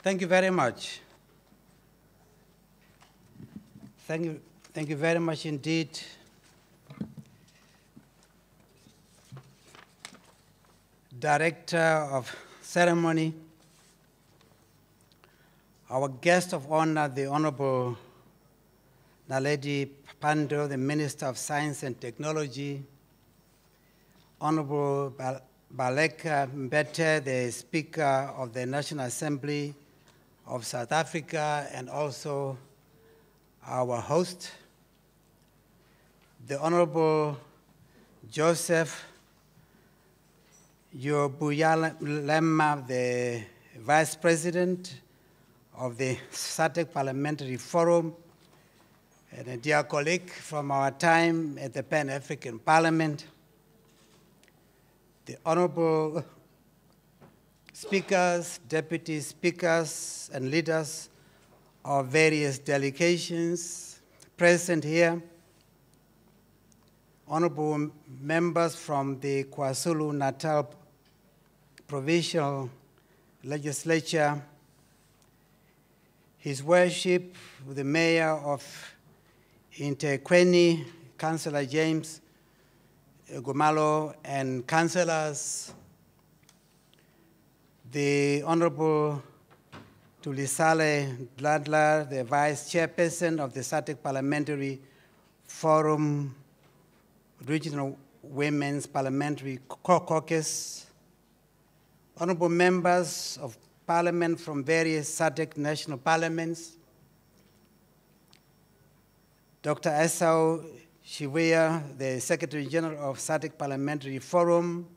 Thank you very much. Thank you very much indeed. Director of Ceremony, our guest of honor, the Honorable Naledi Pandor, the Minister of Science and Technology, Honorable Baleka Mbete, the Speaker of the National Assembly of South Africa, and also our host, the Honorable Joseph Yobuyalema, the Vice President of the SADC Parliamentary Forum, and a dear colleague from our time at the Pan-African Parliament, the Honorable Speakers, Deputy Speakers, and leaders of various delegations present here, Honorable members from the KwaZulu-Natal Provincial Legislature, His Worship, the Mayor of eThekwini, Councillor James Gumalo, and councillors, the Honorable Tulisale Dladla, the Vice Chairperson of the SADC Parliamentary Forum, Regional Women's Parliamentary Caucus, honorable members of Parliament from various SADC national parliaments, Dr. Esau Shiwea, the Secretary General of SADC Parliamentary Forum,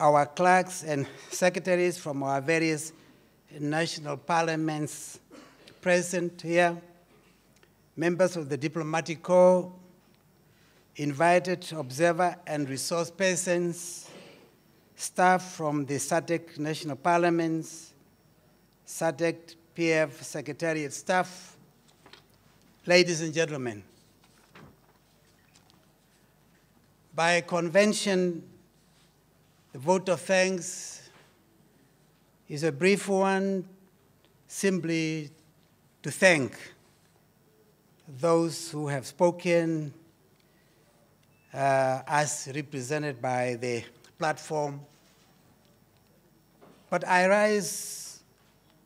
our clerks and secretaries from our various national parliaments present here, members of the Diplomatic Corps, invited observer and resource persons, staff from the SADC national parliaments, SADC-PF secretariat staff, ladies and gentlemen. By convention, the vote of thanks is a brief one, simply to thank those who have spoken as represented by the platform. But I rise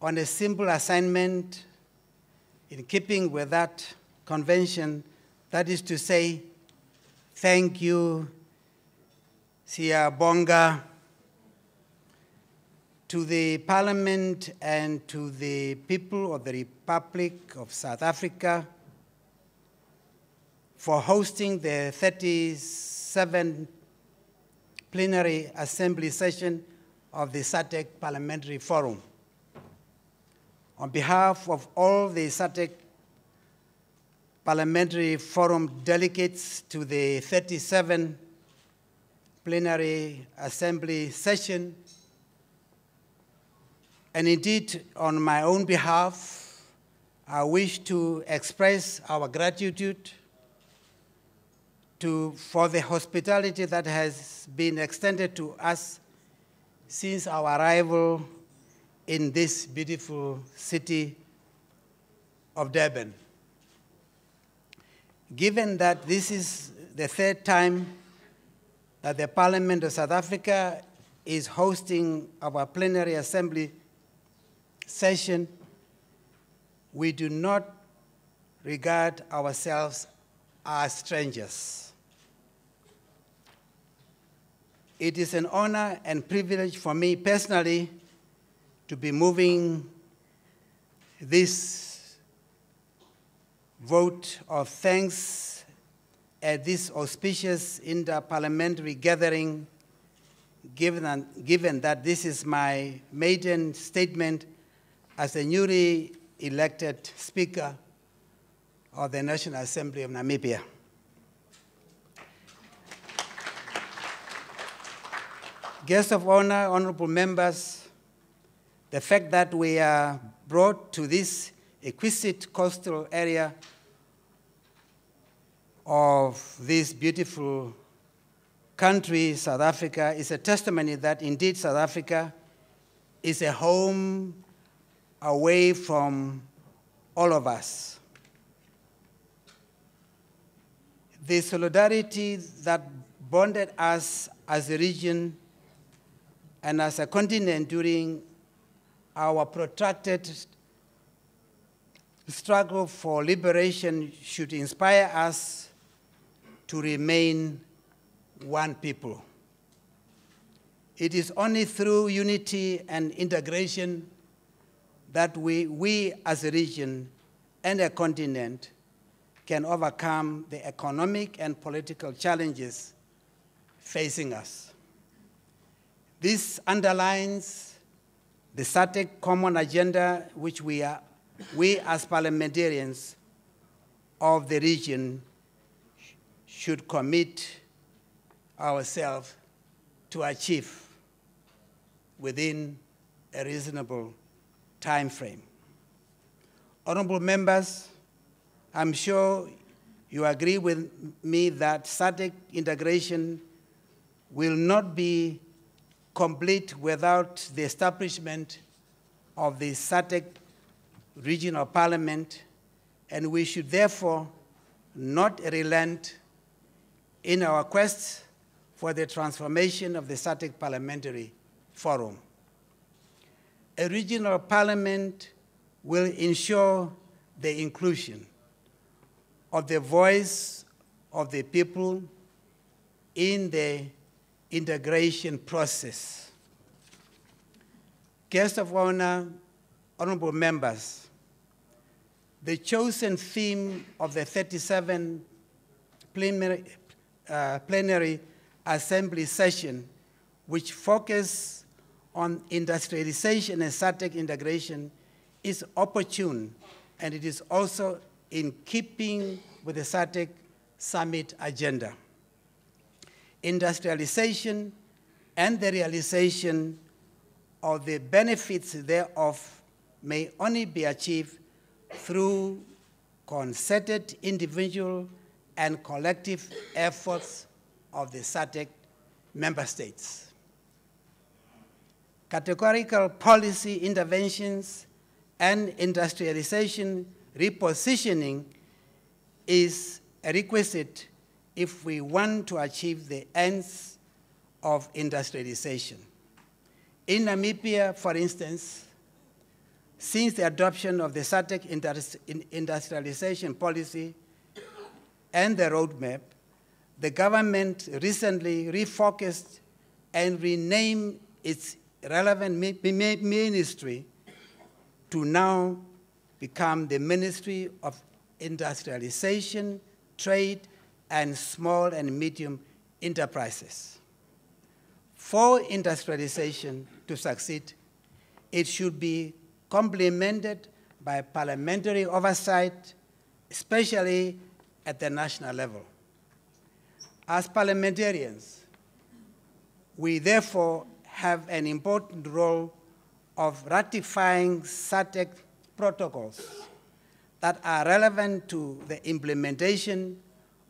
on a simple assignment in keeping with that convention, that is to say, thank you, Siyabonga, to the Parliament and to the people of the Republic of South Africa for hosting the 37th Plenary Assembly session of the SADC Parliamentary Forum. On behalf of all the SADC Parliamentary Forum delegates to the 37th Plenary Assembly session, and indeed on my own behalf, I wish to express our gratitude for the hospitality that has been extended to us since our arrival in this beautiful city of Durban. Given that this is the third time that the Parliament of South Africa is hosting our plenary assembly session, we do not regard ourselves as strangers. It is an honor and privilege for me personally to be moving this vote of thanks at this auspicious inter-parliamentary gathering, given that this is my maiden statement as a newly elected Speaker of the National Assembly of Namibia. Guests of honor, honorable members, the fact that we are brought to this exquisite coastal area of this beautiful country, South Africa, is a testimony that indeed South Africa is a home away from all of us. The solidarity that bonded us as a region and as a continent during our protracted struggle for liberation should inspire us to remain one people. It is only through unity and integration that we as a region and a continent can overcome the economic and political challenges facing us. This underlines the SADC common agenda which we as parliamentarians of the region should commit ourselves to achieve within a reasonable time frame. Honorable members, I'm sure you agree with me that SADC integration will not be complete without the establishment of the SADC Regional Parliament, and we should therefore not relent in our quest for the transformation of the SADC Parliamentary Forum. A regional parliament will ensure the inclusion of the voice of the people in the integration process. Guests of honor, honorable members, the chosen theme of the 37th plenary assembly session, which focus on industrialization and SADC integration, is opportune, and it is also in keeping with the SADC summit agenda. Industrialization and the realization of the benefits thereof may only be achieved through concerted individual and collective efforts of the SADC member states. Categorical policy interventions and industrialization repositioning is a requisite if we want to achieve the ends of industrialization. In Namibia, for instance, since the adoption of the SADC industrialization policy and the roadmap, the government recently refocused and renamed its relevant ministry to now become the Ministry of Industrialization, Trade, and Small and Medium Enterprises. For industrialization to succeed, it should be complemented by parliamentary oversight, especially at the national level. As parliamentarians, we therefore have an important role of ratifying SADC protocols that are relevant to the implementation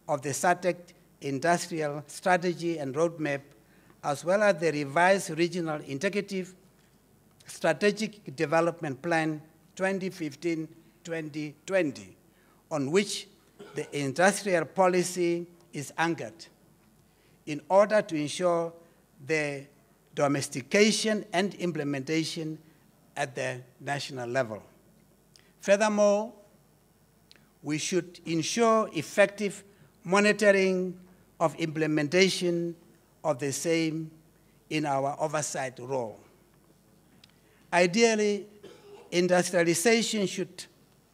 of the SADC industrial strategy and roadmap, as well as the revised regional integrative strategic development plan 2015-2020, on which the industrial policy is anchored, in order to ensure the domestication and implementation at the national level. Furthermore, we should ensure effective monitoring of implementation of the same in our oversight role. Ideally, industrialization should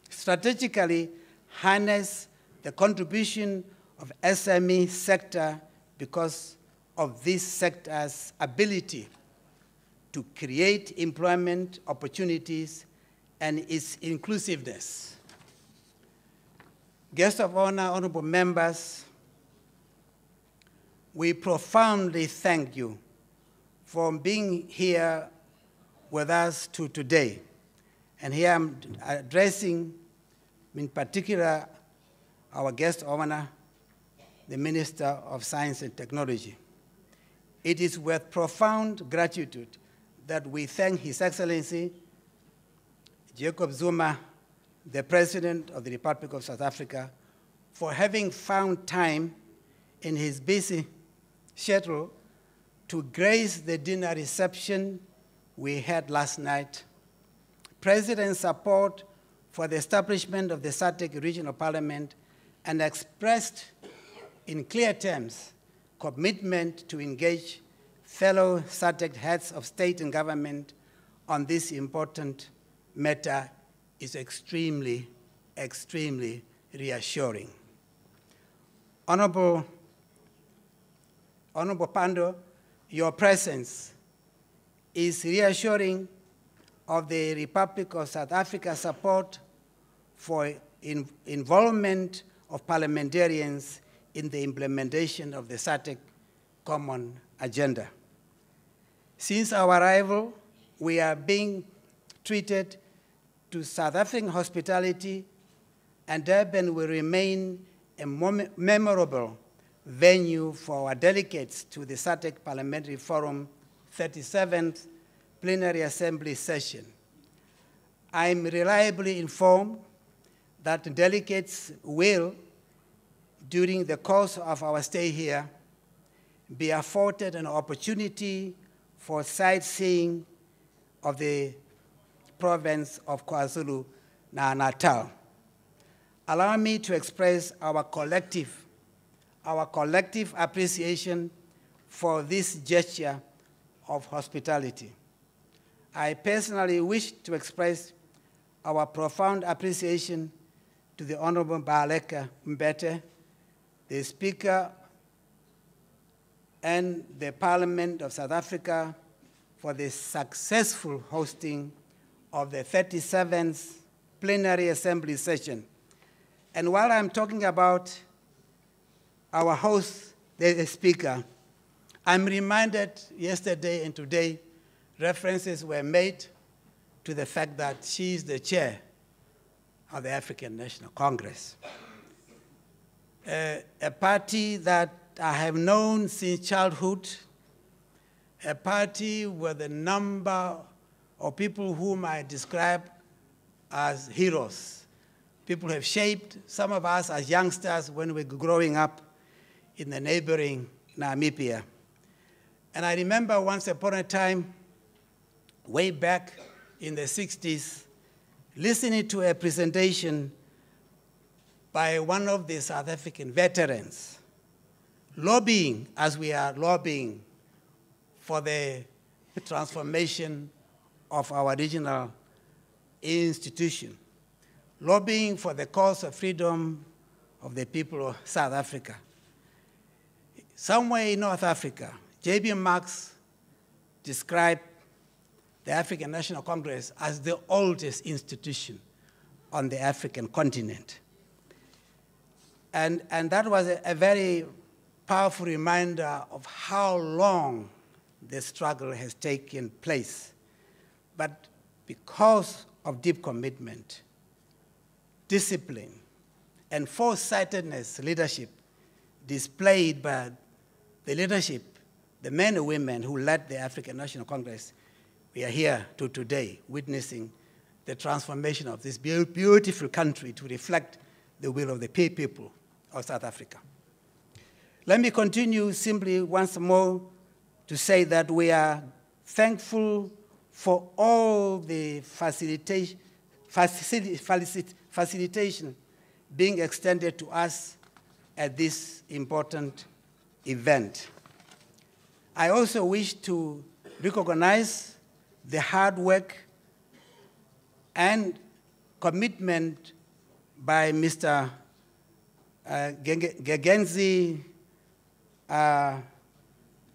strategically harness the contribution of SME sector because of this sector's ability to create employment opportunities and its inclusiveness. Guests of honor, honorable members, we profoundly thank you for being here with us today. And here I'm addressing, in particular, our guest of honor, the Minister of Science and Technology. It is with profound gratitude that we thank His Excellency Jacob Zuma, the President of the Republic of South Africa, for having found time in his busy schedule to grace the dinner reception we had last night. President's support for the establishment of the SADC Regional Parliament and expressed in clear terms commitment to engage fellow SADC heads of state and government on this important matter is extremely, extremely reassuring. Honorable Pando, your presence is reassuring of the Republic of South Africa's support for involvement of parliamentarians in the implementation of the SADC Common Agenda. Since our arrival, we are being treated to South African hospitality, and Durban will remain a memorable venue for our delegates to the SADC Parliamentary Forum 37th Plenary Assembly session. I'm reliably informed that delegates will, during the course of our stay here, be afforded an opportunity for sightseeing of the province of KwaZulu-Natal. Allow me to express our collective appreciation for this gesture of hospitality. I personally wish to express our profound appreciation to the Honorable Baleka Mbete, the Speaker and the Parliament of South Africa, for the successful hosting of the 37th Plenary Assembly session. And while I'm talking about our host, the Speaker, I'm reminded yesterday and today references were made to the fact that she is the chair of the African National Congress, a party that I have known since childhood, a party with a number of people whom I describe as heroes. People have shaped some of us as youngsters when we were growing up in the neighboring Namibia. And I remember once upon a time, way back in the 60s, listening to a presentation by one of the South African veterans, lobbying, as we are lobbying, for the transformation of our regional institution, lobbying for the cause of freedom of the people of South Africa. Somewhere in North Africa, J.B. Marx described the African National Congress as the oldest institution on the African continent. And that was a very powerful reminder of how long the struggle has taken place. But because of deep commitment, discipline, and foresightedness leadership displayed by the leadership, the men and women who led the African National Congress, we are here today witnessing the transformation of this beautiful country to reflect the will of the people of South Africa. Let me continue simply once more to say that we are thankful for all the facilitation being extended to us at this important event. I also wish to recognize the hard work and commitment by Mr. Gegenzi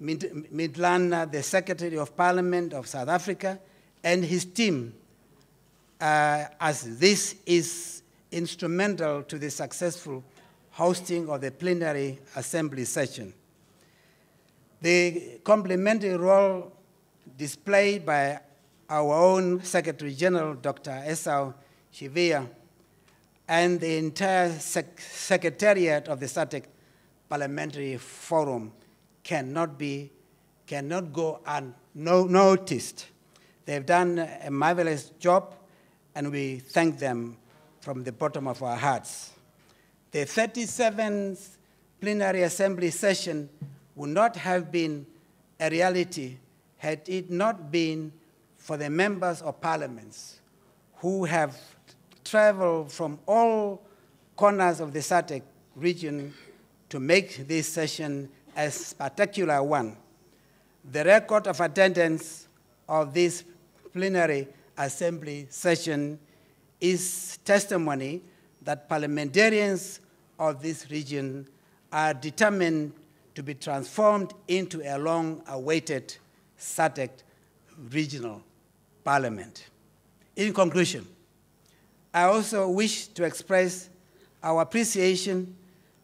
Midlana, the Secretary of Parliament of South Africa, and his team, as this is instrumental to the successful hosting of the plenary assembly session. The complementary role displayed by our own Secretary General, Dr. Esau Shivia, and the entire Secretariat of the SADC Parliamentary Forum cannot go unnoticed. They've done a marvelous job, and we thank them from the bottom of our hearts. The 37th Plenary Assembly session would not have been a reality had it not been for the members of parliaments who have traveled from all corners of the SADC region to make this session a spectacular one. The record of attendance of this plenary assembly session is testimony that parliamentarians of this region are determined to be transformed into a long-awaited SADC regional parliament. In conclusion, I also wish to express our appreciation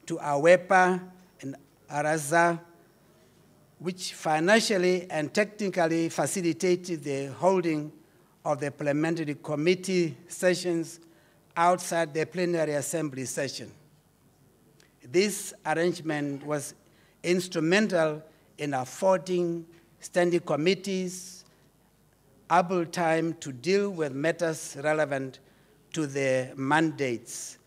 to AWEPA and ARAZA, which financially and technically facilitated the holding of the Parliamentary Committee sessions outside the Plenary Assembly session. This arrangement was instrumental in affording standing committees ample time to deal with matters relevant to their mandates,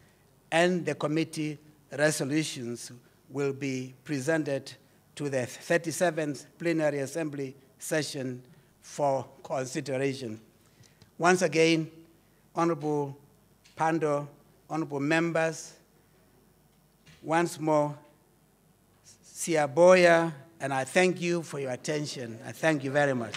and the committee resolutions will be presented to the 37th Plenary Assembly session for consideration. Once again, Honorable Pando, honorable members, once more, Siyaboya, and I thank you for your attention. I thank you very much.